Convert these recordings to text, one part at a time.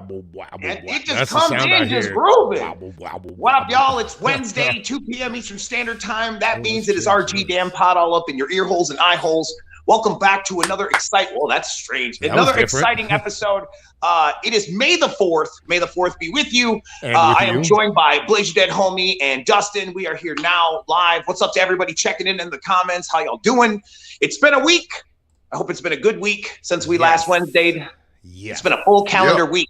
And it just That's the comes sound I in just hear. grooving. Wobble, wobble, What up, wobble. y'all? It's Wednesday, 2 p.m. Eastern Standard Time. That means it is let's RG change Damn Pod all up in your ear holes and eye holes. Welcome back to another exciting, well, that's strange. That was Another different. exciting episode. It is May the 4th. May the 4th be with you. And with I am you. joined by Blaze Your Dead Homie and Dustin. We are here now live. What's up to everybody checking in the comments? How y'all doing? It's been a week. I hope it's been a good week since we last Wednesdayed. Yeah. It's been a full calendar week.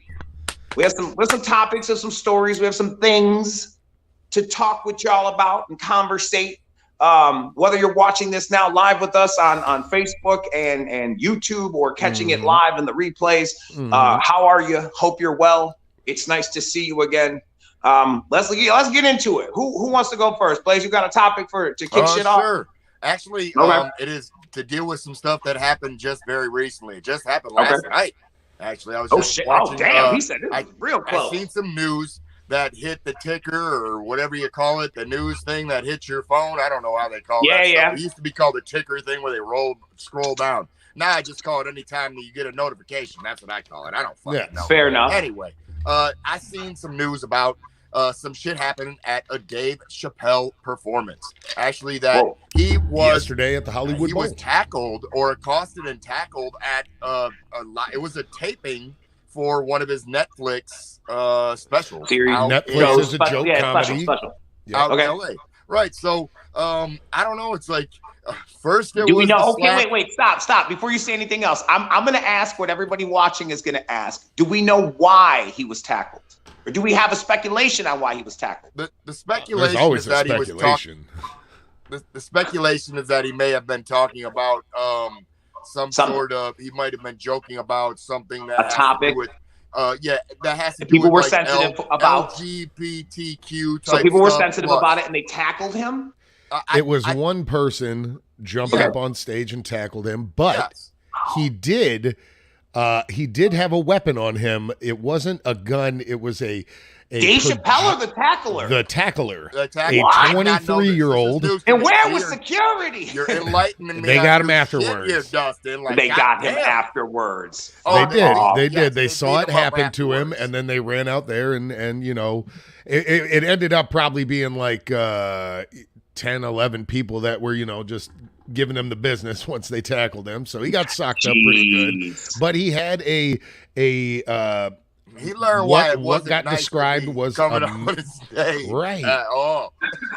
We have some topics, we have some stories, we have some things to talk with y'all about and conversate. Whether you're watching this now live with us on Facebook and YouTube or catching it live in the replays, how are you? Hope you're well. It's nice to see you again. Let's get into it. Who wants to go first? Blaze, you got a topic to kick shit off? Sure. Actually, Okay. it is to deal with some stuff that happened just very recently. It just happened last night. Actually, I was just watching. Oh, damn. He said it was real close. I seen some news that hit the ticker or whatever you call it, the news thing that hits your phone. I don't know how they call it. Yeah. It used to be called the ticker thing where they scroll down. Now I just call it anytime that you get a notification. That's what I call it. I don't fucking know. Fair enough. Anyway, I seen some news about some shit happening at a Dave Chappelle performance. Actually, that he was yesterday at the Hollywood Bowl. Was tackled or accosted and tackled at it was a taping for one of his Netflix specials. Netflix is a joke comedy. Special. Out in LA. Right. So I don't know. It's like first there do was we know? the Wait. Stop. Before you say anything else, I'm going to ask what everybody watching is going to ask. Do we know why he was tackled? Or do we have a speculation on why he was tackled? The speculation There's always is that a he was speculation. the speculation is that he may have been talking about some sort of, he might have been joking about something that a topic with that has to do people with were like sensitive about LGBTQ type so people were stuff sensitive plus. about it and they tackled him. It was one person jumped up on stage and tackled him, but he did have a weapon on him. It wasn't a gun. It was a Dave Chappelle or the tackler? The tackler. The tackler. A 23-year-old. And where was security? You're enlightening me. They got him afterwards. Shit, Dustin. Like, they got him afterwards. They did. They saw it happen to him, and then they ran out there, and you know, it ended up probably being like 10, 11 people that were, you know, just giving him the business once they tackled him. So he got socked up pretty good. But he had he learned why it what wasn't got nice described was coming on his day right at all.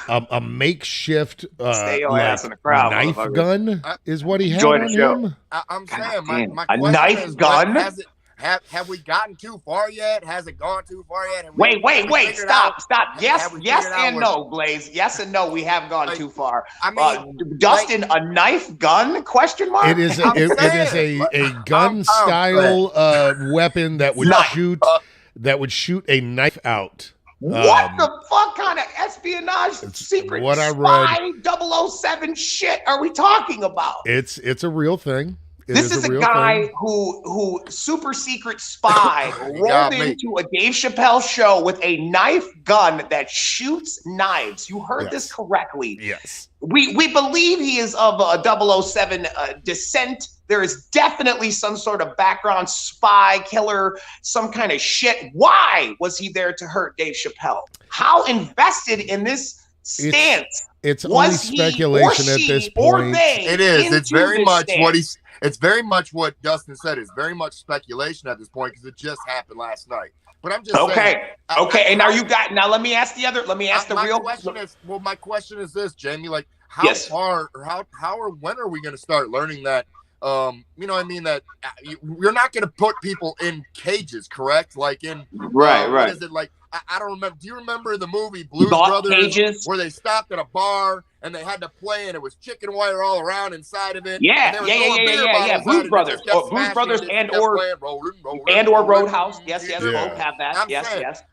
A makeshift crowd, knife gun is what he had Join on the show. him. I'm saying my a question knife is, gun. Have we gotten too far yet? Has it gone too far yet? Wait. Stop. Yes and no, Blaze. Yes and no. We have gone too far. I mean, Dustin, a knife gun? Question mark. It is a gun style weapon that would shoot a knife out. What the fuck kind of espionage, secret what I spy, 007 shit are we talking about? It's a real thing. This is a guy who super secret spy rolled into a Dave Chappelle show with a knife gun that shoots knives. You heard this correctly. Yes. We believe he is of a 007 descent. There is definitely some sort of background spy, killer, some kind of shit. Why was he there to hurt Dave Chappelle? How invested in this stance? It's only speculation at this point. It is. It's very much It's very much what Dustin said. It's very much speculation at this point because it just happened last night. But I'm just saying. Okay. And now let me ask the real question. My question is this, Jamie. Like, how far or how or when are we going to start learning that? You know what I mean? That you're not going to put people in cages, correct? Like in right. What is it like? I don't remember. Do you remember the movie Blues Brothers cages? Where they stopped at a bar and they had to play and it was chicken wire all around inside of it? Yeah. Blues Brothers, and or Roadhouse. Yes, both have that. Yes.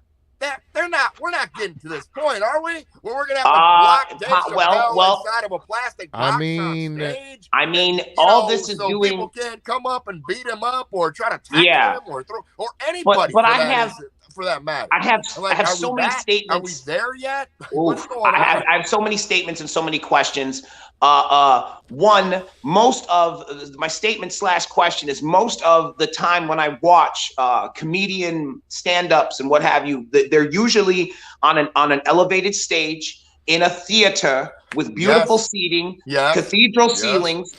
We're not getting to this point, are we? Where we're gonna have to block Dave Chappelle inside of a plastic box on stage. I mean, all this is doing. People can't come up and beat him up or try to tackle him or throw or anybody. But I have. for that matter. I have Like, so many statements. Are we there yet? Oof, I have so many statements and so many questions. One, most of my statement / question is most of the time when I watch comedian stand-ups and what have you, they're usually on an elevated stage in a theater with beautiful seating, cathedral ceilings.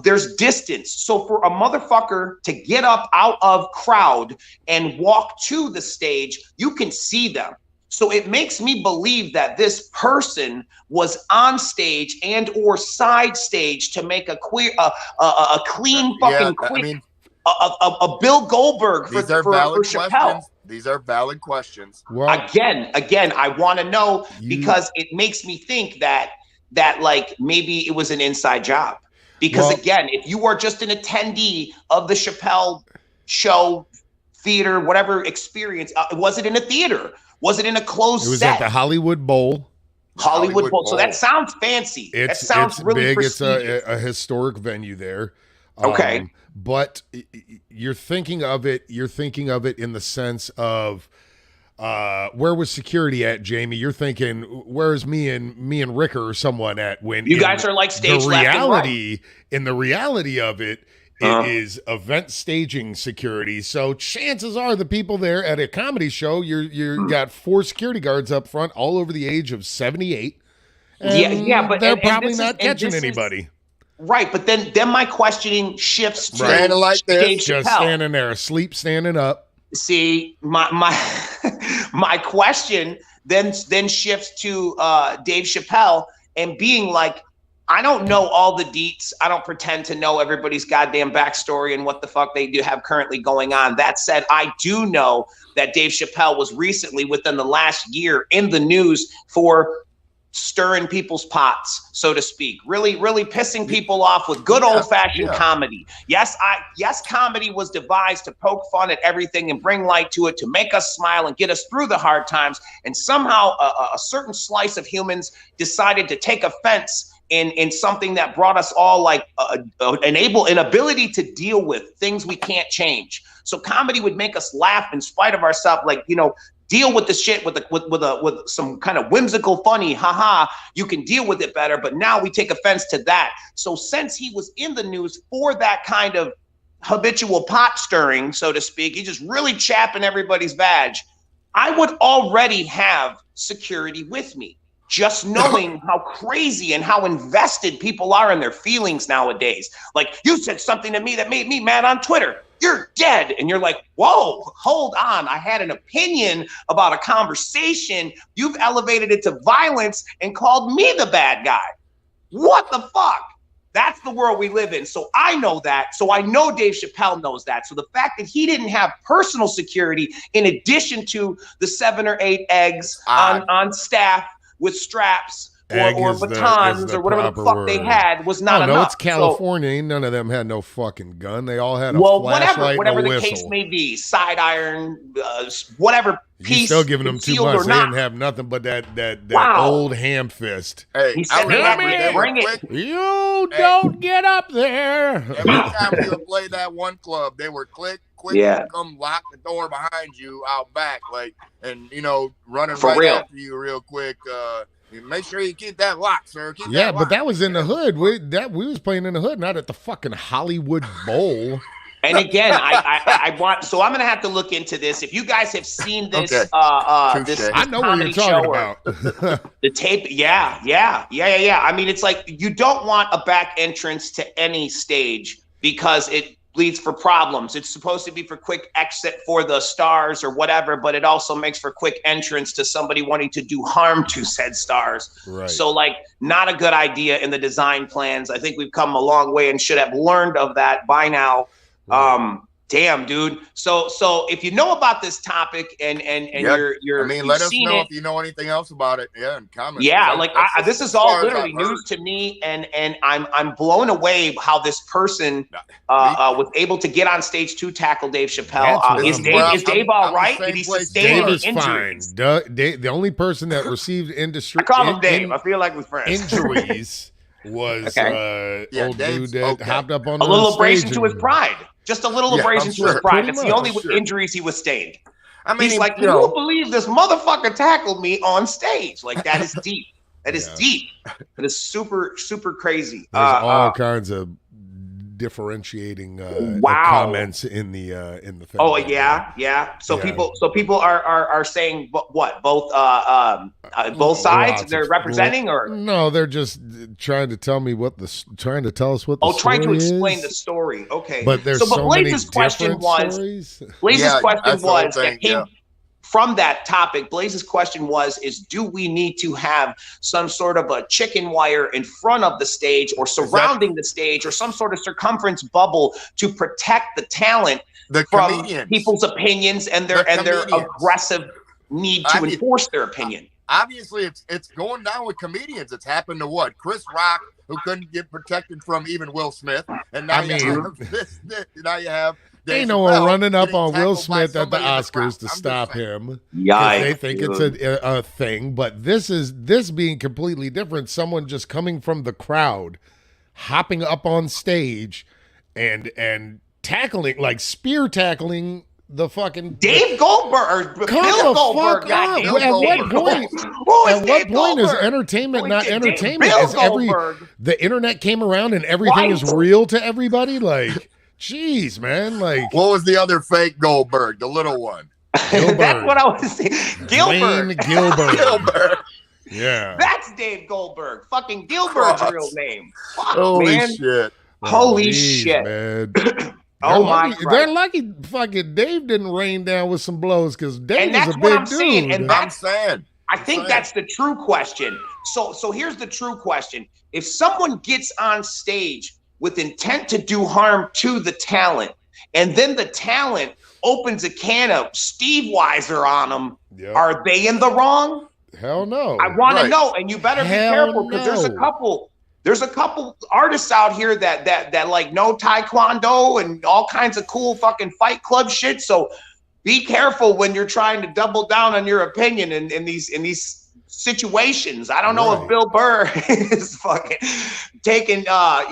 There's distance. So for a motherfucker to get up out of crowd and walk to the stage, you can see them. So it makes me believe that this person was on stage and or side stage to make a clean fucking quick. I mean, a Bill Goldberg for Chappelle. These are valid questions. Well, again, I want to know because it makes me think that like maybe it was an inside job. Because again, if you are just an attendee of the Chappelle show, theater, whatever experience, was it in a theater? Was it in a closed set? It was at the Hollywood Bowl. Hollywood Bowl. So that sounds fancy. That sounds really big. prestigious. It's a historic venue there. Okay. But you're thinking of it in the sense of where was security at, Jamie? You're thinking, where's me and Rick or someone at when you guys are like stage left and right. In the reality of it, it is event staging security. So chances are the people there at a comedy show, you got 4 security guards up front, all over the age of 78. But they're probably not catching anybody. Right, but then my questioning shifts to standing like this, Dave just Chappelle. Standing there, asleep, standing up. See, my question then shifts to Dave Chappelle and being like, I don't know all the deets. I don't pretend to know everybody's goddamn backstory and what the fuck they do have currently going on. That said, I do know that Dave Chappelle was recently, within the last year, in the news for stirring people's pots, so to speak, really pissing people off with good old-fashioned comedy. Yes, comedy was devised to poke fun at everything and bring light to it, to make us smile and get us through the hard times. And somehow a certain slice of humans decided to take offense in something that brought us all like an ability to deal with things we can't change. So comedy would make us laugh in spite of ourselves, like, deal with the shit with some kind of whimsical, funny, haha, you can deal with it better. But now we take offense to that. So since he was in the news for that kind of habitual pot stirring, so to speak, he's just really chapping everybody's vag, I would already have security with me. Just knowing how crazy and how invested people are in their feelings nowadays. Like, you said something to me that made me mad on Twitter. You're dead. And you're like, whoa, hold on. I had an opinion about a conversation. You've elevated it to violence and called me the bad guy. What the fuck? That's the world we live in. So I know that. So I know Dave Chappelle knows that. So the fact that he didn't have personal security in addition to the 7 or 8 eggs on staff with straps or batons or whatever the fuck they had was not enough. No, it's California. None of them had no fucking gun. They all had a flashlight whatever and a the whistle. case may be, side iron, whatever piece. You're still giving them too much. They didn't have nothing but that old ham fist. Hey, he said they had to bring it. You don't get up there. Every time we would play that one club, they were quick come lock the door behind you out back, like, and running for right real after you real quick. Make sure you keep that locked, sir. Keep that locked. But that was in the hood. We was playing in the hood, not at the fucking Hollywood Bowl. And again, I want, so I'm gonna have to look into this. If you guys have seen this, this I know what you're talking about. The tape, yeah. I mean, it's like you don't want a back entrance to any stage because it leads for problems. It's supposed to be for quick exit for the stars or whatever, but it also makes for quick entrance to somebody wanting to do harm to said stars. Right. So like, not a good idea in the design plans. I think we've come a long way and should have learned of that by now. Right. Damn, dude. So if you know about this topic and you're, I mean, let us know if you know anything else about it. Yeah, in comments. Yeah, like this is all literally news to me, and I'm blown away how this person was able to get on stage to tackle Dave Chappelle. Is Dave all right? Did he sustain any injuries? Fine. The only person that received I call him Dave. I feel like we're friends. Injuries was old Dave's dude that hopped up on a little abrasion to his pride. Just a little abrasion to his pride. That's the only injuries he sustained. I mean, he's like, you won't believe this motherfucker tackled me on stage. Like, that is deep. That is deep. That is super, super crazy. There's all kinds of differentiating comments in the thing. Oh yeah. So people are saying what? Both sides they're representing, or no? They're just trying to tell me trying to tell us what the story trying to explain is. the story. Okay, but there's so Blaze's many question was stories. Blaze's question was that came from that topic. Blaze's question was, do we need to have some sort of a chicken wire in front of the stage or surrounding the stage or some sort of circumference bubble to protect the talent from people's opinions and their aggressive need to enforce their opinion? Obviously, it's going down with comedians. It's happened to what? Chris Rock, who couldn't get protected from even Will Smith, and now you have Ain't no one running up on Will Smith at the Oscars to stop him. Yeah, they think it's a thing. But this being completely different. Someone just coming from the crowd, hopping up on stage, and tackling, like spear tackling the fucking Dave Goldberg or Bill Goldberg. At what point is entertainment not entertainment? The internet came around and everything is real to everybody? Like, jeez, man. Like, what was the other fake Goldberg? The little one. That's what I was saying. Gilbert. Gilbert. Yeah. That's Dave Goldberg. Fucking Gilbert's real name. Fuck, Holy shit. Holy shit. Man. They're lucky fucking Dave didn't rain down with some blows, because Dave is a big dude. I'm saying. I think that's the true question. So here's the true question. If someone gets on stage with intent to do harm to the talent, and then the talent opens a can of Steve Weiser on them, are they in the wrong? Hell no. I want to know, and you better be careful, because there's a couple artists out here that like know Taekwondo and all kinds of cool fucking Fight Club shit. So be careful when you're trying to double down on your opinion in these situations. I don't know if Bill Burr is fucking taking I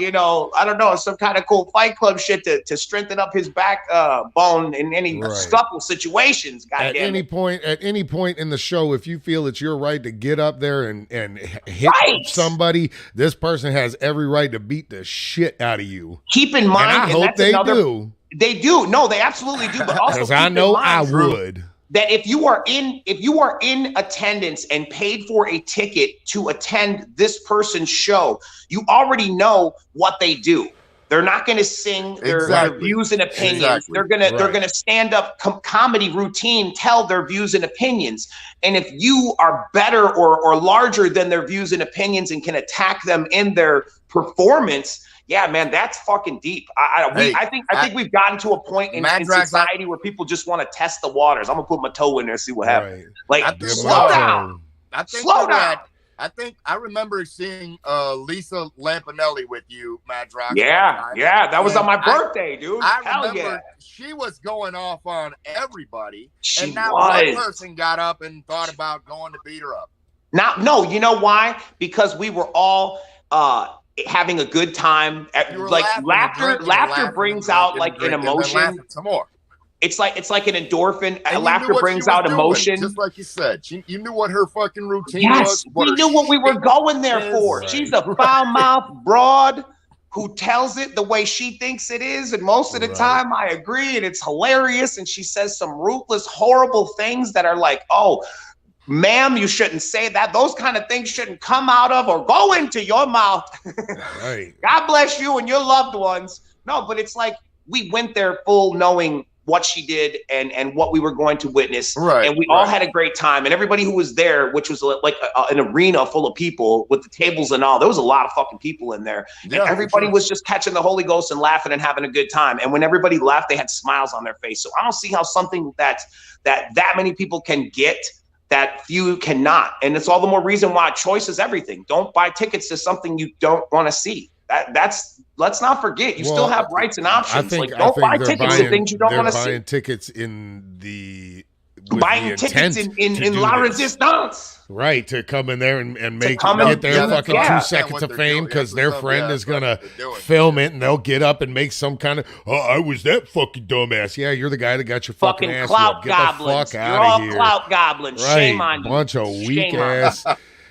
don't know, some kind of cool Fight Club shit to strengthen up his backbone in any scuffle situations. At any point in the show, if you feel it's your right to get up there and hit somebody, this person has every right to beat the shit out of you. Keep in mind, and I hope they do. They do. No, they absolutely do. But also, because I know I would. That if you are in attendance and paid for a ticket to attend this person's show, you already know what they do. They're not going to sing their views and opinions. They're gonna stand up comedy routine, tell their views and opinions. And if you are better or larger than their views and opinions and can attack them in their performance, yeah, man, that's fucking deep. I think we've gotten to a point in society where people just want to test the waters. I'm gonna put my toe in there and see what happens. Like, slow down. Slow down. I think I remember seeing Lisa Lampanelli with you, Madrox. Yeah, that was on my birthday, dude. I remember she was going off on everybody, and now one person got up and thought about going to beat her up. No, you know why? Because we were all having a good time. Like, laughter brings out like an emotion. Some more. It's like an endorphin. Laughter brings out emotion. Just like you said, you knew what her fucking routine was. We knew what we were going there for. She's a foul-mouthed broad who tells it the way she thinks it is, and most of the time I agree, and it's hilarious. And she says some ruthless, horrible things that are like, "Oh, ma'am, you shouldn't say that. Those kind of things shouldn't come out of or go into your mouth." God bless you and your loved ones. No, but it's like we went there full knowing what she did and what we were going to witness. And we all had a great time. And everybody who was there, which was like an arena full of people with the tables and all, there was a lot of fucking people in there. Yeah, and everybody was just catching the Holy Ghost and laughing and having a good time. And when everybody left, they had smiles on their face. So I don't see how something that many people can get that few cannot. And it's all the more reason why choice is everything. Don't buy tickets to something you don't want to see. Let's not forget, you still have rights and options. Don't buy tickets to things you don't want to see. Buying tickets in the buying tickets in La Resistance. Right, to come in there and get their fucking 2 seconds of fame because their friend is going to film it and they'll get up and make some kind of, I was that fucking dumbass. Yeah, you're the guy that got your fucking ass clout whipped. Get goblins. the fuck out of here. You're all clout goblins. Right. Shame on you. Bunch of weak ass,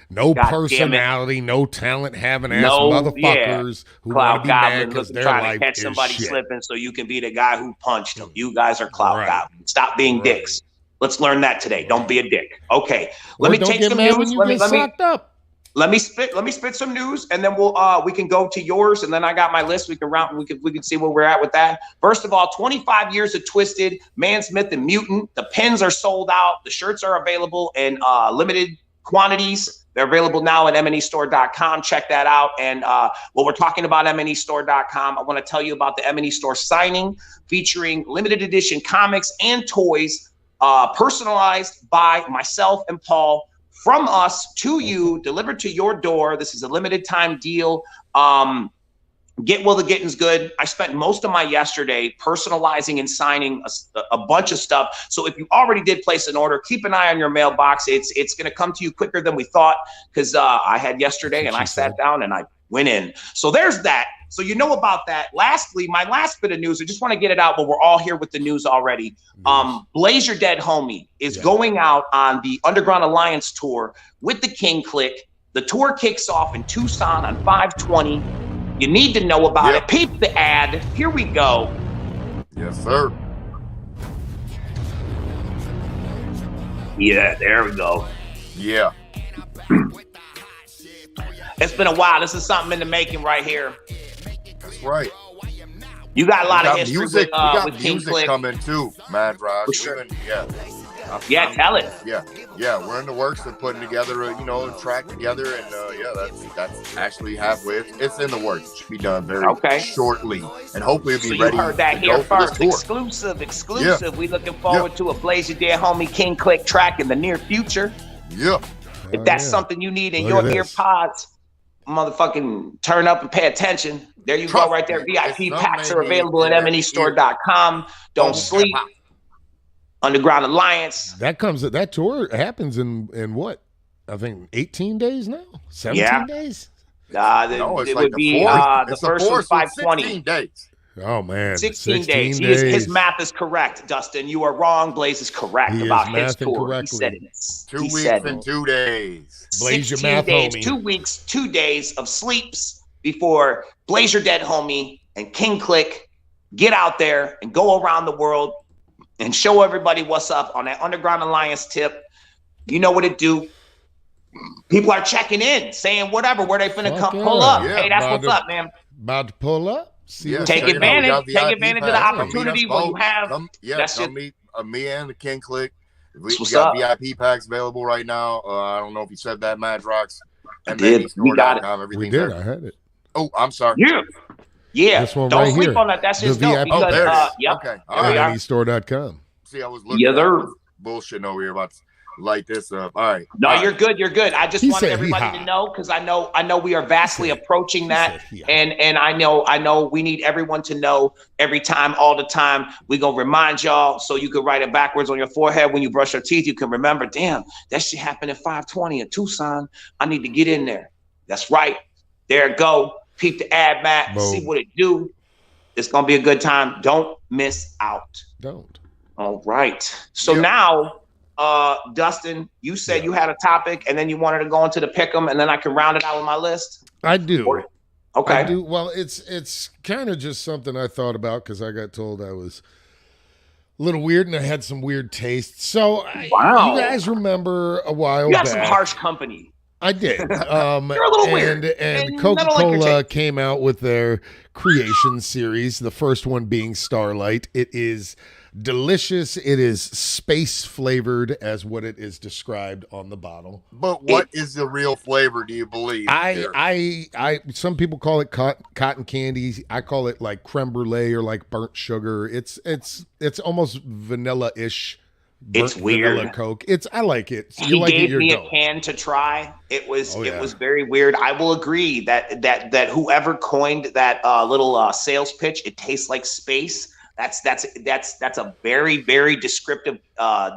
no personality, no talent having ass motherfuckers who want to be mad because their life to catch is somebody shit. slipping so you can be the guy who punched him. You guys are clout goblins. Stop being dicks. Let's learn that today. Don't be a dick. Okay. Let me take some news. Let me spit some news, and then we can go to yours, and then I got my list. We can see where we're at with that. First of all, 25 years of Twiztid, Man Smith and Mutant. The pins are sold out. The shirts are available in limited quantities. They're available now at mnestore.com. Check that out. And while we're talking about mnestore.com, I want to tell you about the MNE Store signing featuring limited edition comics and toys. Personalized by myself and Paul, from us to you, delivered to your door. This is a limited time deal. Get while the getting's good. I spent most of my yesterday personalizing and signing a bunch of stuff. So if you already did place an order, keep an eye on your mailbox. It's going to come to you quicker than we thought because I had yesterday and I sat down and I went in. So there's that. So you know about that. Lastly, my last bit of news, I just want to get it out, but we're all here with the news already. Blaze Your Dead Homie is going out on the Underground Alliance tour with the King Click. The tour kicks off in Tucson on 5/20. You need to know about it. Peep the ad. Here we go. Yes, sir. Yeah, there we go. Yeah. It's been a while. This is something in the making right here. That's right. You got a lot of history music. with King Music Click coming too, Mad Raj. Sure. Tell it. Yeah. We're in the works of putting together a track together, and that's actually halfway. It's in the works. It should be done very shortly, and hopefully it'll be ready. You heard that here first. Exclusive. Yeah. We looking forward to a Blaze Your Dead Homie King Click track in the near future. Yeah. If that's something you need in your ear pods, motherfucking turn up and pay attention. There you go right there. VIP packs are available at mnestore.com. Don't sleep. Underground Alliance. That tour happens in what? I think 18 days now? 17 days? It would be the first was 5/20. 16 days. Oh, man. 16 days. His math is correct, Dustin. You are wrong. Blaze is correct about his tour. He said it. 2 weeks and 2 days. Blaze your math, days, homie. 2 weeks, 2 days of sleeps before Blaze Your Dead Homie and King Click get out there and go around the world and show everybody what's up on that Underground Alliance tip. You know what it do. People are checking in, saying whatever, where they finna pull up. Yeah, hey, that's what's up, man. About to pull up. Take advantage of the opportunity when you have. Come meet me and the King Click. We got VIP packs available right now. I don't know if you said that, Mad Rocks. I did. We got it. We did. I had it. Oh, I'm sorry. Yeah. This one don't sleep on that. That's just dope. Because, okay. mnestore.com. See, I was looking at bullshitting over here about light this up. All right. No, you're good. You're good. I just wanted everybody to know because I know we are vastly approaching that, and I know we need everyone to know every time, all the time. We gonna remind y'all so you can write it backwards on your forehead when you brush your teeth. You can remember. Damn, that shit happened at 5/20 in Tucson. I need to get in there. That's right. There it go. Peep the ad, Matt. See what it do. It's gonna be a good time. Don't miss out. Don't. All right. So now. Dustin, you said you had a topic and then you wanted to go into the pick'em and then I can round it out with my list. I do. Okay. I do. Well, it's kind of just something I thought about because I got told I was a little weird and I had some weird tastes. So you guys remember a while back. You got some harsh company. I did. You're a little weird. And Coca-Cola came out with their Creation series, the first one being Starlight. It is delicious. It is space flavored as what it is described on the bottle. But what is the real flavor, do you believe? I some people call it cotton candy. I call it like creme brulee or like burnt sugar. It's almost vanilla-ish. It's weird. Vanilla Coke. I like it. He gave me a can to try. It was very weird. I will agree that whoever coined that little sales pitch, it tastes like space. That's a very, very descriptive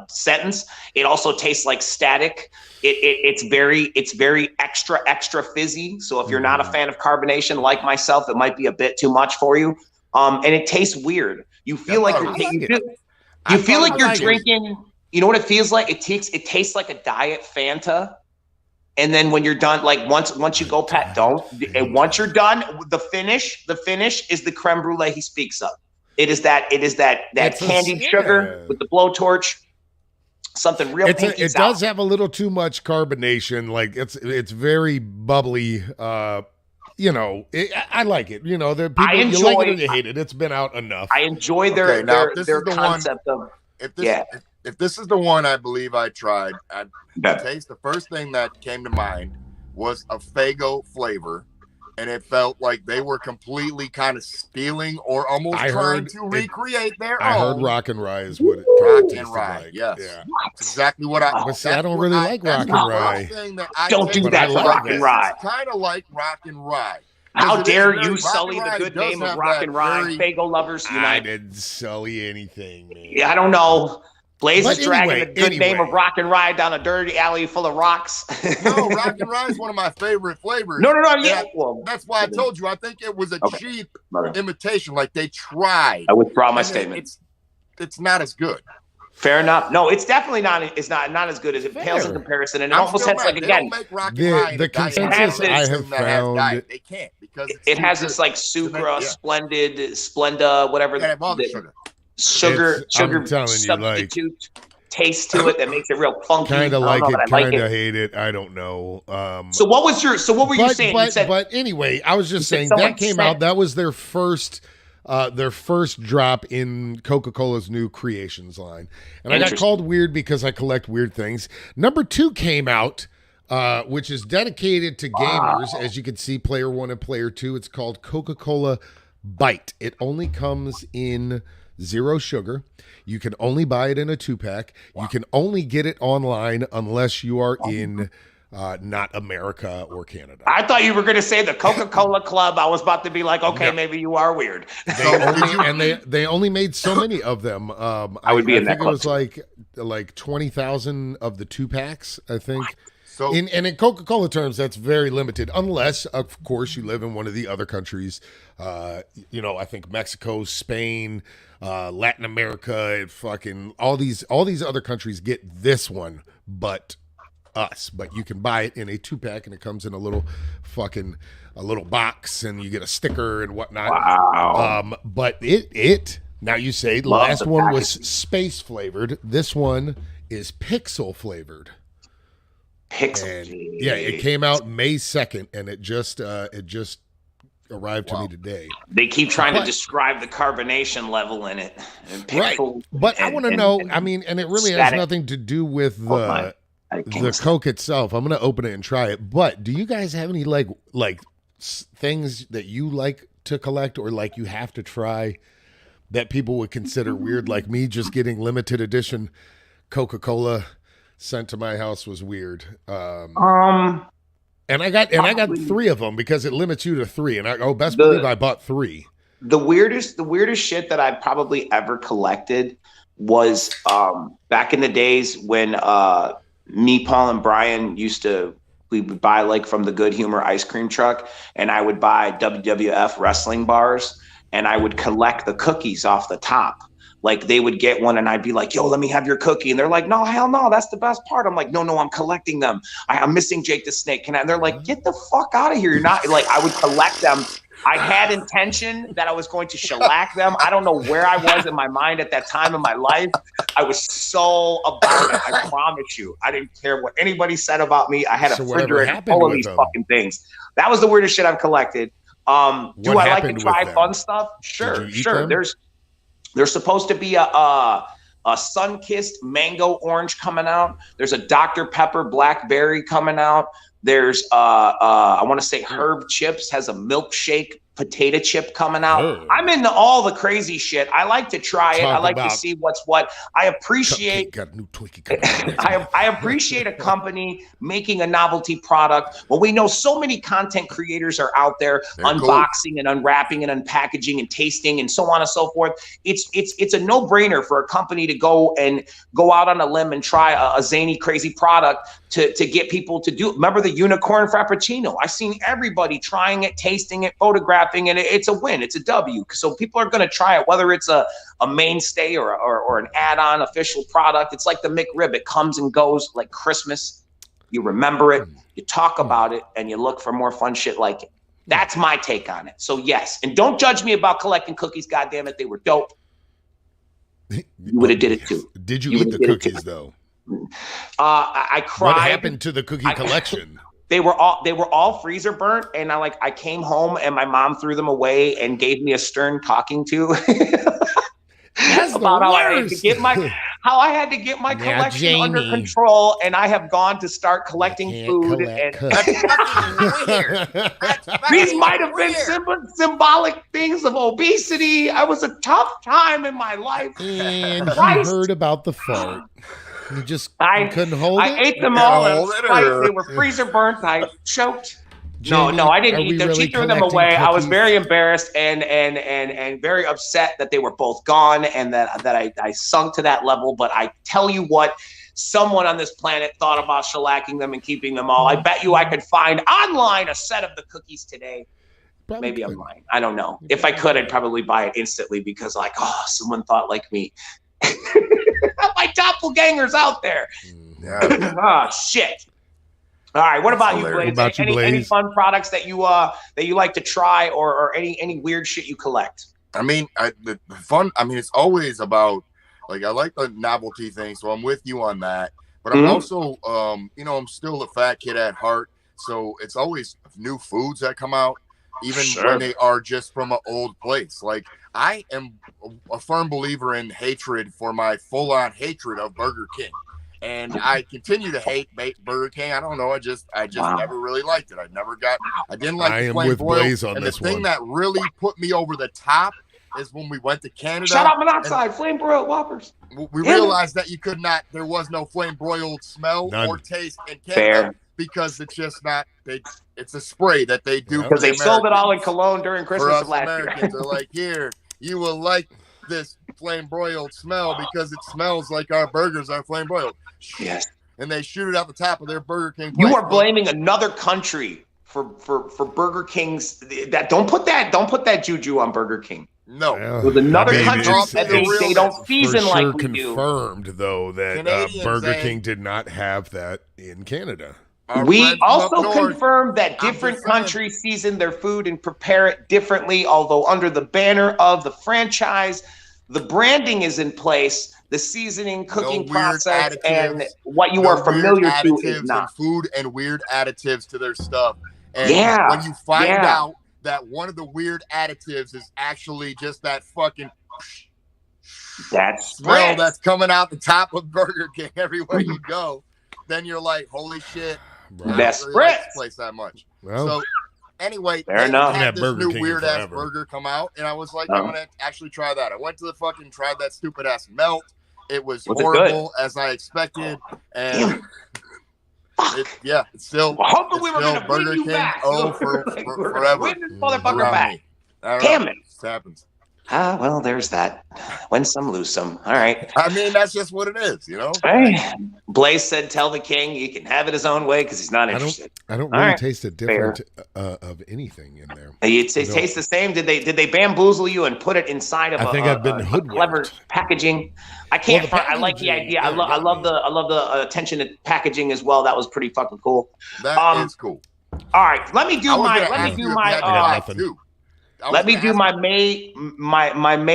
sentence. It also tastes like static. It's very extra fizzy. So if you're not a fan of carbonation like myself, it might be a bit too much for you. And it tastes weird. You feel like you're drinking. You know what it feels like? It tastes like a diet Fanta. And then when you're done, like once you go pat, and once you're done, the finish is the creme brulee he speaks of. It is that candied sugar with the blowtorch. Something real. It does have a little too much carbonation. Like it's very bubbly. You know, I like it. You know, the people you like it or you hate it. It's been out enough. I enjoy their concept of. If this is the one I believe I tried, taste the first thing that came to mind was a Faygo flavor, and it felt like they were completely kind of stealing or almost trying to recreate their own. I heard rock and rye is what it rock and rye. Like. Yes, yeah. That's exactly what I. But see, I don't really like rock and rye. Don't do that to rock and rye. Kind of like rock and rye. How dare you sully the good name of rock and rye? Faygo lovers unite. I didn't sully anything, man. Yeah, I don't know. Blaze is dragging the good name of rock and rye down a dirty alley full of rocks. No, rock and rye is one of my favorite flavors. No, yeah. Well, that's why I told you. I think it was a cheap imitation. Like they tried. I withdraw my statement. It's not as good. Fair enough. No, it's definitely not. It's not as good as it pales in comparison, and it almost has like again the consensus I have found. They can't because it has this like Sucra, Splenda, whatever. Yeah, all the sugar. Sugar substitute taste to it that makes it real funky. Kind of like it, kind of hate it. I don't know. So what were you saying? But anyway, I was just saying that came out. That was their first drop in Coca-Cola's new Creations line, and I got called weird because I collect weird things. Number 2 came out, which is dedicated to gamers, as you can see, Player 1 and Player 2. It's called Coca-Cola Bite. It only comes in 0 sugar. You can only buy it in a 2-pack. You can only get it online unless you are in not America or Canada. I thought you were going to say the Coca-Cola Club. I was about to be like, okay, maybe you are weird. They only made so many of them. I would be in that club. It was like 20,000 of the 2-packs, I think. So, in Coca-Cola terms, that's very limited, unless, of course, you live in one of the other countries. I think Mexico, Spain, Latin America, fucking all these other countries get this one, but us. But you can buy it in a 2-pack, and it comes in a little box, and you get a sticker and whatnot. Wow. But it now you say the last one was space flavored. This one is pixel flavored. It came out May 2nd, and it just arrived to me today. They keep trying to describe the carbonation level in it, right? But I want to know. I mean, and it really has nothing to do with the Coke itself. I'm going to open it and try it. But do you guys have any like things that you like to collect, or like you have to try that people would consider weird? Like me just getting limited edition Coca-Cola sent to my house was weird. And I got 3 of them because it limits you to 3. And best believe I bought 3. The weirdest shit that I probably ever collected was back in the days when me, Paul, and Brian we would buy like from the Good Humor ice cream truck, and I would buy WWF wrestling bars, and I would collect the cookies off the top. Like they would get one and I'd be like, yo, let me have your cookie. And they're like, no, hell no, that's the best part. I'm like, no, I'm collecting them. I'm missing Jake the Snake. And they're like, get the fuck out of here. You're not like, I would collect them. I had intention that I was going to shellac them. I don't know where I was in my mind at that time in my life. I was so about it. I promise you. I didn't care what anybody said about me. I had a refrigerator full of these fucking things. That was the weirdest shit I've collected. Do I like to try fun stuff? Sure. There's supposed to be a sun-kissed mango orange coming out. There's a Dr. Pepper blackberry coming out. There's I want to say Herb Chips has a milkshake potato chip coming out. Oh. I'm into all the crazy shit. I like to try it. I like to see what's what. I appreciate got a new Twinkie coming out. I appreciate a company making a novelty product. Well, we know so many content creators are out there unboxing and unwrapping and unpackaging and tasting and so on and so forth. It's a no-brainer for a company to go out on a limb and try a zany, crazy product to get people to do. Remember the unicorn frappuccino? I've seen everybody trying it, tasting it, photographing it. It's a win. It's a W. So people are going to try it, whether it's a mainstay or an add-on official product. It's like the McRib. It comes and goes like Christmas. You remember it, you talk about it, and you look for more fun shit like it. That's my take on it. So yes, and don't judge me about collecting cookies. God damn it, they were dope. You would have did it too. Did you eat the cookies though? I cried. What happened to the cookie collection? They were all freezer burnt, and I came home and my mom threw them away and gave me a stern talking to about how I had to get my collection under control, and I have gone to start collecting food. These might have been symbolic things of obesity. I was a tough time in my life. And you heard about the fart. You just couldn't hold it? I ate them all. They were freezer burnt. I choked. Jamie, no, I didn't eat them. She threw them away. Cookies? I was very embarrassed and very upset that they were both gone and that I sunk to that level. But I tell you what, someone on this planet thought about shellacking them and keeping them all. I bet you I could find online a set of the cookies today. Probably maybe I'm lying. I don't know. If I could, I'd probably buy it instantly because someone thought like me. My doppelganger's out there. Yeah. Oh shit. All right. What about you, Blaze? Any fun products that you like to try or any weird shit you collect? I mean, the fun. I mean, it's always about I like the novelty thing, so I'm with you on that. But I'm also, I'm still a fat kid at heart, so it's always new foods that come out, even when they are just from an old place. Like I am a firm believer in hatred for my full-on hatred of Burger King. And I continue to hate Burger King. I don't know. I just never really liked it. I didn't like the flame broil. And the thing that really put me over the top is when we went to Canada. Shout out monoxide, flame broiled Whoppers. We realized that there was no flame broiled smell or taste in Canada because it's just not, it's a spray that they do. Because they sold it all in Cologne during Christmas of last year. They're like, here, you will like this flame broiled smell because it smells like our burgers are flame broiled. Yes. And they shoot it out the top of their Burger King. You are blaming another country for Burger King's don't put that juju on Burger King. No. It was another country that they don't season like we do. Confirmed though that Burger King did not have that in Canada. We also confirmed that different countries season their food and prepare it differently, although under the banner of the franchise, the branding is in place, the seasoning, cooking process, and what you are familiar to is not. Food and weird additives to their stuff. And when you find out that one of the weird additives is actually just that fucking smell that's coming out the top of Burger King everywhere you go, then you're like, holy shit. That's really like this place that much. Well, so anyway, they had this new weird ass burger come out, and I was like, I'm gonna actually try that. I went to the tried that stupid ass melt. It was horrible as I expected, and it's still. Well, hopefully we were gonna Burger King. Back. Forever. Win this motherfucker back. Damn it! This happens. Well, there's that. Win some, lose some. All right. I mean, that's just what it is, you know? Hey, Blaze said, tell the king he can have it his own way because he's not interested. I don't really taste a different of anything in there. It tastes the same. Did they bamboozle you and put it inside of I've been hoodwinked. Clever packaging? I can't front. I like the idea. I love the attention to packaging as well. That was pretty fucking cool. That is cool. All right. Let me do my May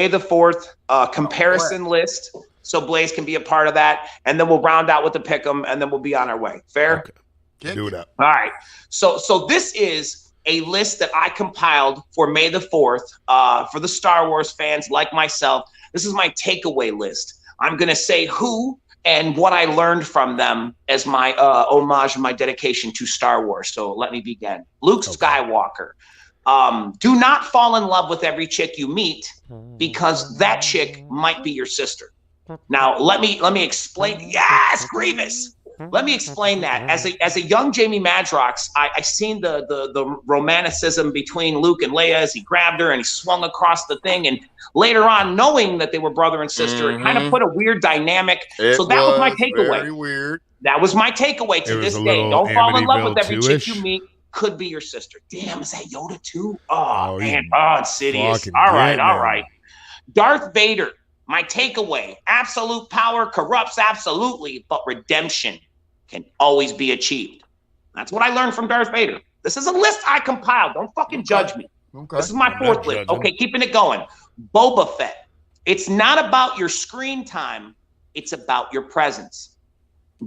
the 4th comparison list, so Blaze can be a part of that, and then we'll round out with the pick'em, and then we'll be on our way. Fair? Okay. Do it up. All right. So this is a list that I compiled for May the 4th for the Star Wars fans like myself. This is my takeaway list. I'm gonna say who and what I learned from them as my homage and my dedication to Star Wars. So let me begin. Luke Skywalker. Do not fall in love with every chick you meet, because that chick might be your sister. Now, let me explain. Yes, Grievous. Let me explain that. As a young Jamie Madrox, I seen the romanticism between Luke and Leia as he grabbed her and he swung across the thing. And later on, knowing that they were brother and sister, it kind of put a weird dynamic. So that was my takeaway. Very weird. That was my takeaway to this day. Don't fall in love with every chick you meet. Could be your sister. Damn, is that Yoda too? Oh man, Insidious. All right. Darth Vader. My takeaway: absolute power corrupts absolutely, but redemption can always be achieved. That's what I learned from Darth Vader. This is a list I compiled. Don't fucking judge me. Okay. This is my fourth list. Okay, keeping it going. Boba Fett. It's not about your screen time. It's about your presence.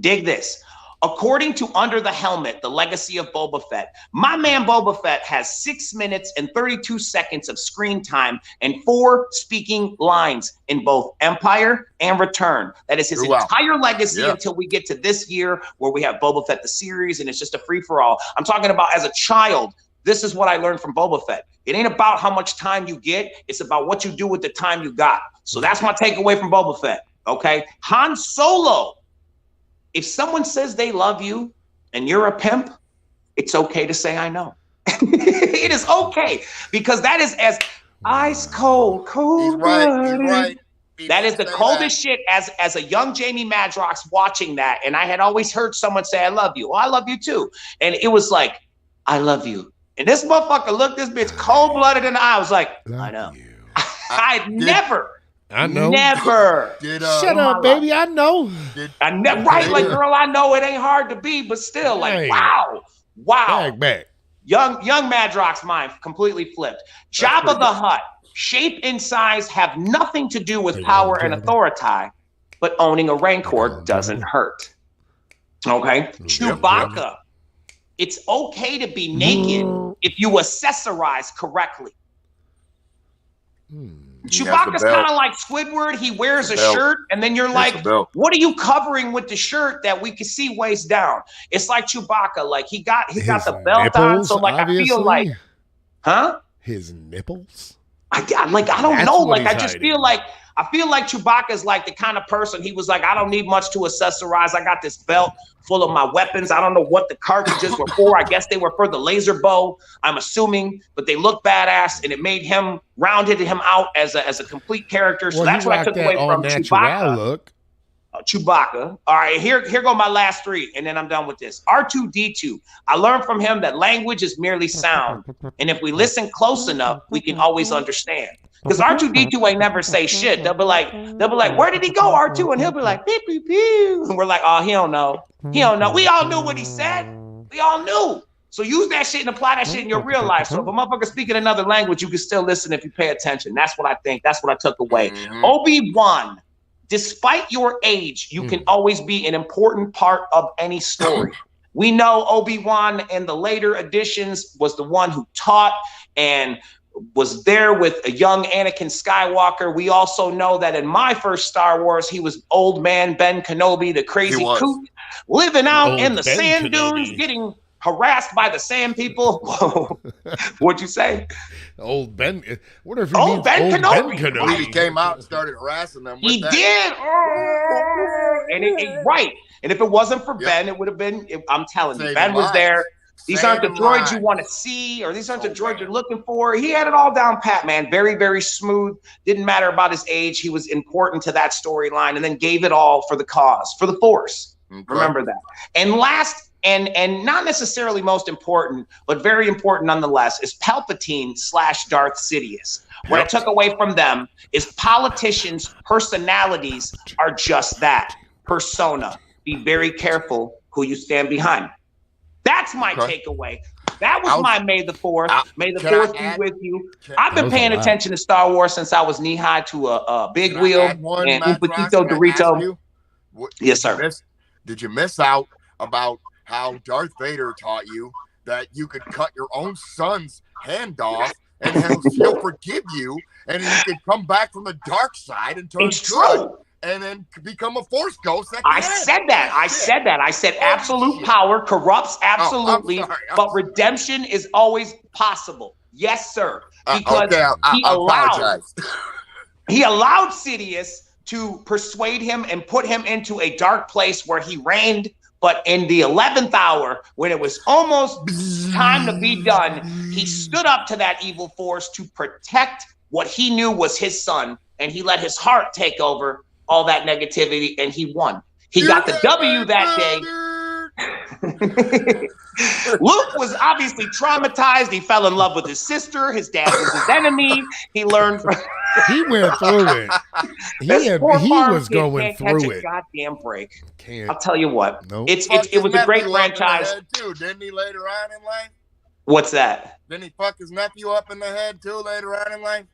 Dig this. According to Under the Helmet, The Legacy of Boba Fett, my man Boba Fett has 6 minutes and 32 seconds of screen time and 4 speaking lines in both Empire and Return. That is his entire legacy until we get to this year where we have Boba Fett the series and it's just a free-for-all. I'm talking about as a child, this is what I learned from Boba Fett. It ain't about how much time you get. It's about what you do with the time you got. So that's my takeaway from Boba Fett, okay? Han Solo. If someone says they love you and you're a pimp, it's okay to say I know. It is okay, because that is as ice cold. He's right. That is the coldest shit as a young Jamie Madrox watching that. And I had always heard someone say, I love you. Well, I love you too. And it was like, I love you. And this motherfucker looked this bitch cold-blooded in the eye. I was like, I know. I'd never. I know. Never. Shut up, baby. I know. Right, like, girl, I know it ain't hard to be, but still, like, wow. Back. Young Madrox mind completely flipped. Jabba the Hutt. Shape and size have nothing to do with power and authority, but owning a Rancor doesn't hurt. Okay? Chewbacca. It's okay to be naked if you accessorize correctly. Chewbacca's kind of like Squidward. He wears a shirt, and then you're like, what are you covering with the shirt that we can see waist down? It's like Chewbacca. Like he got the belt on, so like obviously. I feel like, his nipples? I don't know. Like I just feel like Chewbacca's like the kind of person, he was like, I don't need much to accessorize. I got this belt full of my weapons. I don't know what the cartridges were for. I guess they were for the laser bow, I'm assuming, but they look badass, and it made him, rounded him out as a complete character. So that's what I took away from Chewbacca. Look. Chewbacca. All right, here go my last 3, and then I'm done with this. R2-D2. I learned from him that language is merely sound, and if we listen close enough, we can always understand. Because R2-D2 ain't never say shit. They'll be like, where did he go, R2? And he'll be like, pew, pew, pew. And we're like, oh, he don't know. He don't know. We all knew what he said. We all knew. So use that shit and apply that shit in your real life. So if a motherfucker speaking another language, you can still listen if you pay attention. That's what I think. That's what I took away. Obi-Wan. Despite your age, you can always be an important part of any story. We know Obi-Wan in the later editions was the one who taught and was there with a young Anakin Skywalker. We also know that in my first Star Wars, he was old man Ben Kenobi, the crazy coot, living out in the sand dunes, getting harassed by the sand people. What'd you say? Old Ben. What if old Ben Kenobi? He came out and started harassing them. He did. And right. And if it wasn't for Ben, it would have been. I'm telling you, Ben was there. These aren't the droids you want to see, or these aren't the droids you're looking for. He had it all down pat, man. Very, very smooth. Didn't matter about his age. He was important to that storyline, and then gave it all for the cause, for the Force. Okay. Remember that. And last, and not necessarily most important, but very important nonetheless, is Palpatine / Darth Sidious. What I took away from them is politicians' personalities are just that, persona. Be very careful who you stand behind. That's my takeaway. That was my May the 4th. May the 4th be with you. I've been paying attention to Star Wars since I was knee-high to a big wheel and un poquito Dorito. Yes, sir. Did you miss out about how Darth Vader taught you that you could cut your own son's hand off and he'll forgive you, and you could come back from the dark side and turn good? And then become a Force ghost. I said that. I said absolute power corrupts absolutely, but redemption is always possible. Yes, sir. Because okay, I apologize. He allowed Sidious to persuade him and put him into a dark place where he reigned. But in the 11th hour, when it was almost time to be done, he stood up to that evil force to protect what he knew was his son. And he let his heart take over all that negativity, and he won. He got the W that day. Luke was obviously traumatized. He fell in love with his sister. His dad was his enemy. He learned from he went through it. He was going through it. Goddamn break. Can't. I'll tell you what. Nope. It was a great franchise. Too, didn't he later on in life? What's that? Didn't he fuck his nephew up in the head too later on in life?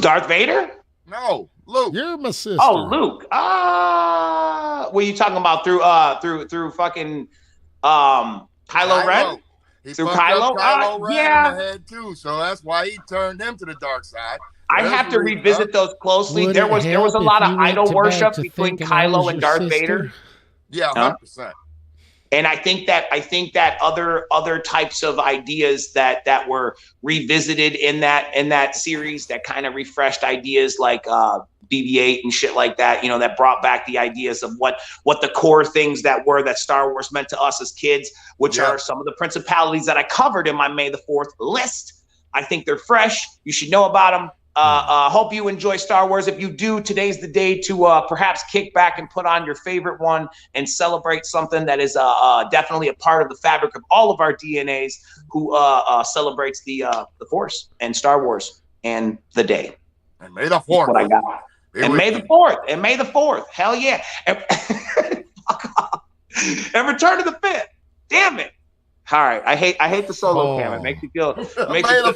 Darth Vader? No, Luke. You're my sister. Oh, Luke. What are you talking about through fucking Kylo Ren? He through fucked Kylo? Kylo Ren Yeah. in the head too, so that's why he turned him to the dark side. I have to revisit those closely. There was a lot of idol worship between Kylo and Darth Vader. Yeah, 100%. And I think that other types of ideas that were revisited in that series that kind of refreshed ideas like BB-8 and shit like that, you know, that brought back the ideas of what the core things that Star Wars meant to us as kids, which are some of the principalities that I covered in my May the 4th list. I think they're fresh. You should know about them. Hope you enjoy Star Wars. If you do, today's the day to perhaps kick back and put on your favorite one and celebrate something that is definitely a part of the fabric of all of our DNAs, who celebrates the Force and Star Wars and the day. And May the 4th. What I got. And May the 4th. And May the 4th. Hell yeah. And, fuck off. And Return to the 5th. Damn it. All right, I hate the solo cam. It makes you feel,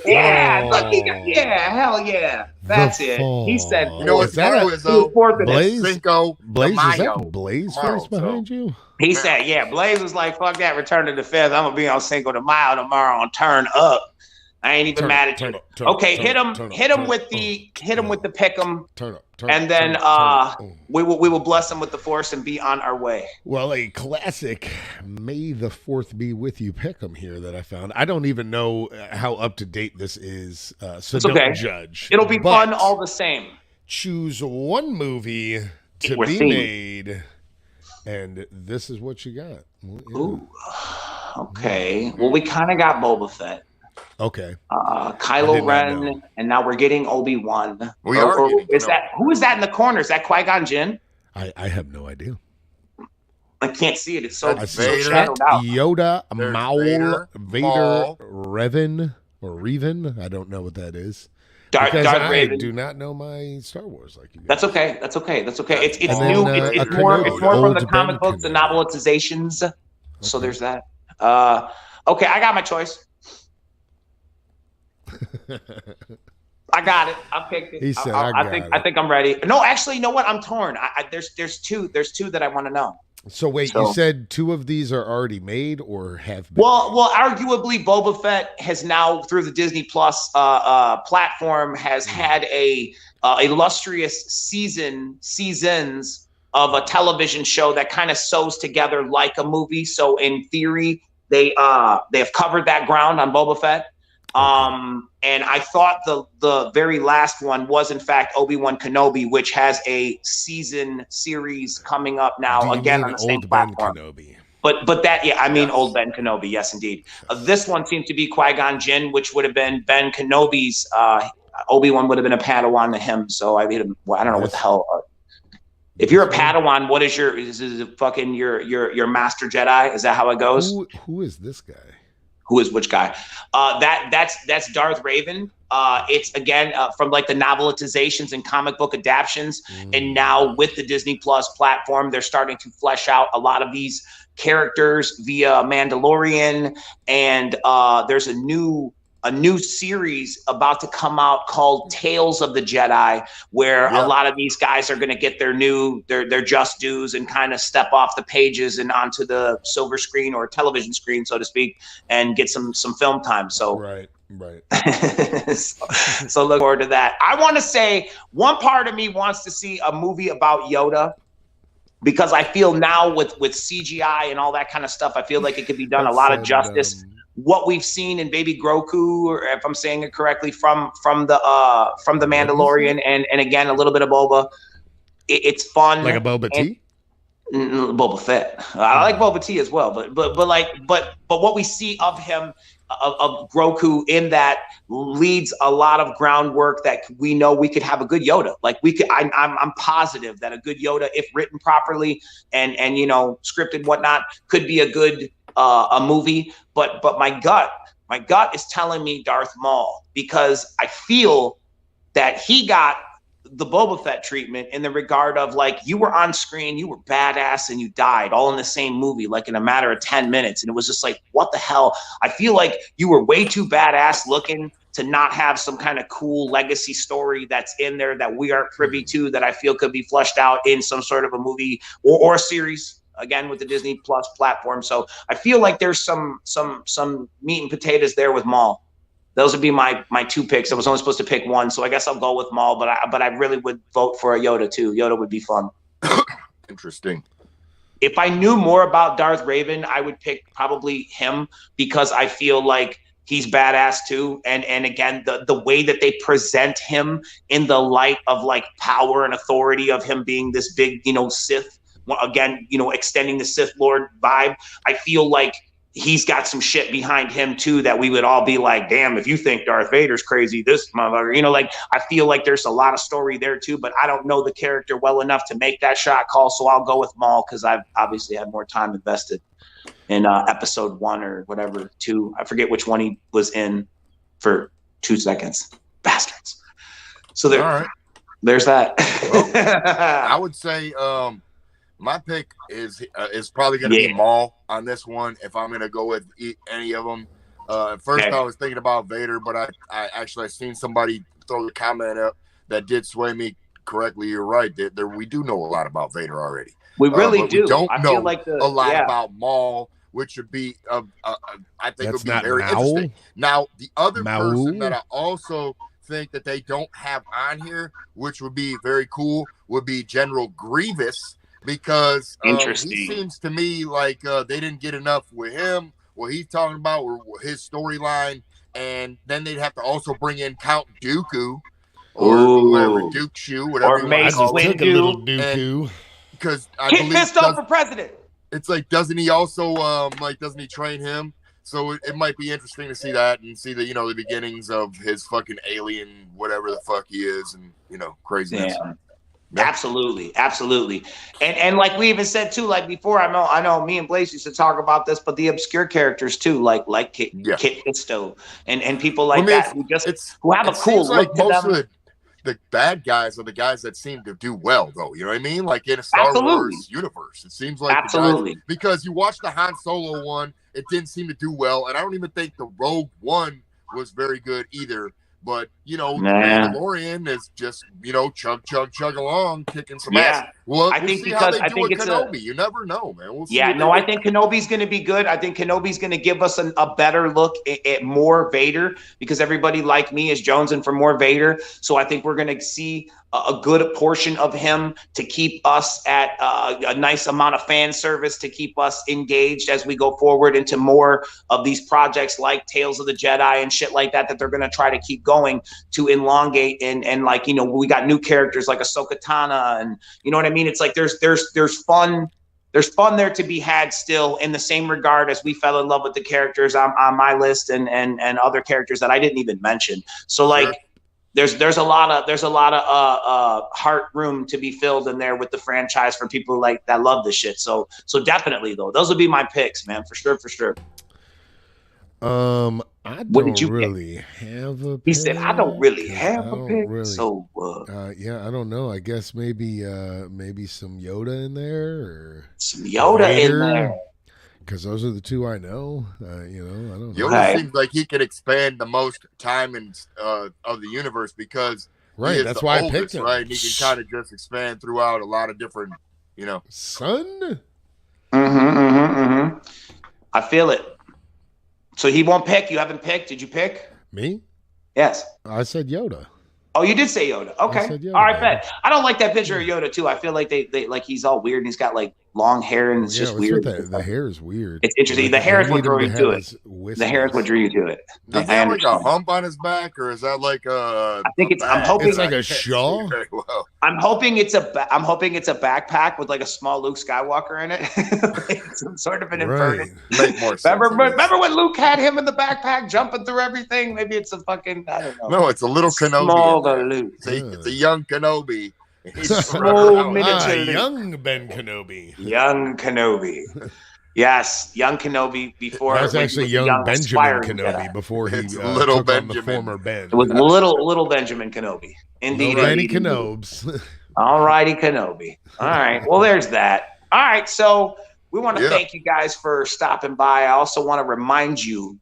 yeah, hell yeah. That's it. He said, you know what that is though? Blaze, Cinco Blaze, de is Mayo. that Blaze Tomorrow, face behind you? He said, yeah. Blaze was like, fuck that. Return to the 5th. I'm gonna be on Cinco de Mayo tomorrow on Turn Up. I ain't even mad at you. Okay, hit him with the pick'em. Turn up. And then we will bless him with the Force and be on our way. Well, a classic May the 4th be with you pick'em here that I found. I don't even know how up to date this is, so don't judge. It'll be fun all the same. Choose one movie to be made, and this is what you got. Ooh, okay. Well, we kind of got Boba Fett. Okay. Kylo Ren, and now we're getting Obi-Wan. We are getting, who is that in the corner? Is that Qui-Gon Jinn? I have no idea. I can't see it. It's so shadowed out. Yoda, Maul, Vader, Maul. Revan, or Revan. I don't know what that is. Darth Raven. I do not know my Star Wars like you guys. That's okay. It's new. It's more from the comic books, the novelizations. Okay. So there's that. Okay, I got my choice. I got it. I picked it. He said, I think I'm ready. No, actually, you know what? I'm torn. There's two that I want to know. So wait, you said two of these are already made or have been? Well, arguably, Boba Fett has now, through the Disney Plus platform, has had a illustrious seasons of a television show that kind of sews together like a movie. So in theory, they have covered that ground on Boba Fett. And I thought the very last one was in fact Obi-Wan Kenobi, which has a series coming up now again on the same platform. Kenobi? But that, yeah, I mean old Ben Kenobi, yes indeed. This one seems to be Qui-Gon Jinn, which would have been Ben Kenobi's. Obi-Wan would have been a Padawan to him, so I don't know what the hell. If you're a Padawan, what is your Master Jedi? Is that how it goes? Who is this guy? Who is which guy? That's Darth Raven. It's again from like the novelizations and comic book adaptions, and now with the Disney Plus platform, they're starting to flesh out a lot of these characters via Mandalorian, and there's a new series about to come out called Tales of the Jedi, where a lot of these guys are going to get their just dues and kind of step off the pages and onto the silver screen or television screen, so to speak, and get some film time. So right. so look forward to that. I want to say one part of me wants to see a movie about Yoda, because I feel now with CGI and all that kind of stuff, I feel like it could be done a lot of justice. what we've seen in Baby Grogu, or if I'm saying it correctly, from the Mandalorian, and again a little bit of Boba. It's fun, like a Boba Tea. Boba Fett. I like Boba Tea as well, but what we see of him, of Grogu in that, leads a lot of groundwork that we know we could have a good Yoda. Like I'm positive that a good Yoda, if written properly and scripted whatnot, could be a good a movie. But my gut is telling me Darth Maul, because I feel that he got the Boba Fett treatment in the regard of, like, you were on screen, you were badass, and you died all in the same movie, like in a matter of 10 minutes. And it was just like, what the hell? I feel like you were way too badass looking to not have some kind of cool legacy story that's in there that we aren't privy to, that I feel could be fleshed out in some sort of a movie or a series, again, with the Disney Plus platform. So I feel like there's some meat and potatoes there with Maul. Those would be my two picks. I was only supposed to pick one, so I guess I'll go with Maul. But I really would vote for a Yoda too. Yoda would be fun. Interesting. If I knew more about Darth Raven, I would pick probably him, because I feel like he's badass too. And again, the way that they present him in the light of like power and authority of him being this big, Sith, again, extending the Sith Lord vibe, I feel like he's got some shit behind him too that we would all be like, damn, if you think Darth Vader's crazy, this motherfucker, like, I feel like there's a lot of story there too, but I don't know the character well enough to make that shot call. So I'll go with Maul, because I've obviously had more time invested in episode 1 or whatever, 2. I forget which one he was in for 2 seconds. Bastards. So there's that. Well, I would say, my pick is probably going to be Maul on this one, if I'm going to go with any of them. First, I was thinking about Vader, but I actually seen somebody throw the comment up that did sway me correctly. You're right. We do know a lot about Vader already. We really do. We don't know feel like a lot about Maul, which would be, I think, would be very interesting. Now, the other person that I also think that they don't have on here, which would be very cool, would be General Grievous. Because he seems to me like they didn't get enough with him, what he's talking about, or his storyline, and then they'd have to also bring in Count Dooku, or whatever, Duke Shoe, whatever. Or Mace Windu. Because I Kit believe Fisto for president. It's like, doesn't he also doesn't he train him? So it might be interesting to see that and see the the beginnings of his fucking alien, whatever the fuck he is, and craziness. Yeah. Yeah. Absolutely. And like we even said too, like before, I know me and Blaze used to talk about this, but the obscure characters too, like Kit Fisto and people like that who have a cool look to them. Of the bad guys are the guys that seem to do well, though. You know what I mean? Like in a Star Wars universe, it seems like because you watch the Han Solo one, it didn't seem to do well, and I don't even think the Rogue One was very good either. But, the Mandalorian is just, chug along, kicking some ass. Well, I think because I think it's Kenobi. You never know, man. We'll see. I think Kenobi's going to be good. I think Kenobi's going to give us a better look at more Vader, because everybody like me is jonesing for more Vader. So I think we're going to see a good portion of him to keep us at a nice amount of fan service, to keep us engaged as we go forward into more of these projects like Tales of the Jedi and shit like that they're going to try to keep going to elongate. And like, we got new characters like Ahsoka Tano, and you know what I mean? It's like there's fun there to be had still, in the same regard as we fell in love with the characters on my list and other characters that I didn't even mention. So like, sure. There's a lot of heart room to be filled in there with the franchise for people like that love this shit. So definitely though, those would be my picks, man, for sure. I don't really have a pick. He said, I don't really have a pick. Really. So yeah, I don't know. I guess maybe some Yoda in there, or some Yoda Vader, in there. Because those are the two I know. I don't know. Yoda seems like he could expand the most time of the universe, because right. That's why I picked him. Right, and he can kind of just expand throughout a lot of different, Son. I feel it. So he won't pick. You haven't picked. Did you pick? Me? Yes. I said Yoda. Oh, you did say Yoda. Okay. Yoda, all right, bet. I don't like that picture of Yoda too. I feel like they like he's all weird and he's got like long hair, and it's just weird. The hair is weird. It's interesting. The hair is what drew you to it. The hair is what drew you to it. Does he have like a hump on his back, or is that like a? I think I'm hoping it's like a shawl. Well. I'm hoping it's a backpack with like a small Luke Skywalker in it, like some sort of an inverted. Make more sense. Remember when Luke had him in the backpack jumping through everything? Maybe it's a fucking, I don't know. No, it's a little Kenobi. Smaller Luke. It's a young Kenobi. Young Ben Kenobi. Young Kenobi. Yes, young Kenobi before. That was actually young Benjamin Kenobi before he little took Benjamin. on the former Ben. It was little Benjamin Kenobi. Indeed. Benny Kenobes. All righty, Kenobi. All right. Well, there's that. All right. So we want to thank you guys for stopping by. I also want to remind you.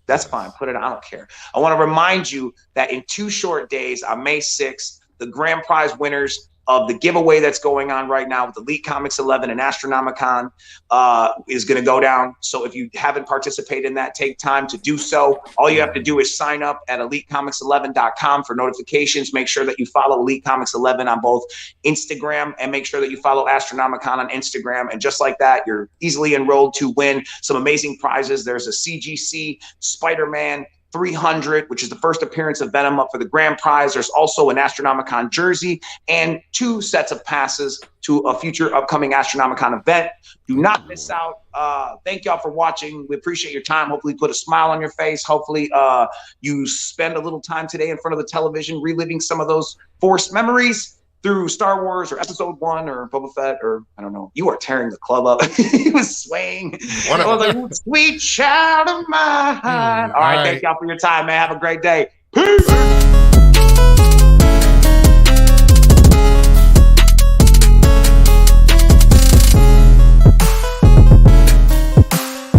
That's fine. Put it. I don't care. I want to remind you that in 2 short days, on May 6th, the grand prize winners of the giveaway that's going on right now with Elite Comics 11 and Astronomicon is going to go down. So if you haven't participated in that, take time to do so. All you have to do is sign up at elitecomics11.com for notifications. Make sure that you follow Elite Comics 11 on both Instagram, and make sure that you follow Astronomicon on Instagram. And just like that, you're easily enrolled to win some amazing prizes. There's a CGC Spider-Man 300, which is the first appearance of Venom, up for the grand prize. There's also an Astronomicon jersey and 2 sets of passes to a future upcoming Astronomicon event. Do not miss out. Thank y'all for watching. We appreciate your time. Hopefully put a smile on your face. Hopefully you spend a little time today in front of the television reliving some of those forced memories through Star Wars or Episode 1 or Boba Fett, or I don't know. You are tearing the club up. He was swaying. I was like, sweet child of mine. All right, thank y'all for your time, man. Have a great day. Peace.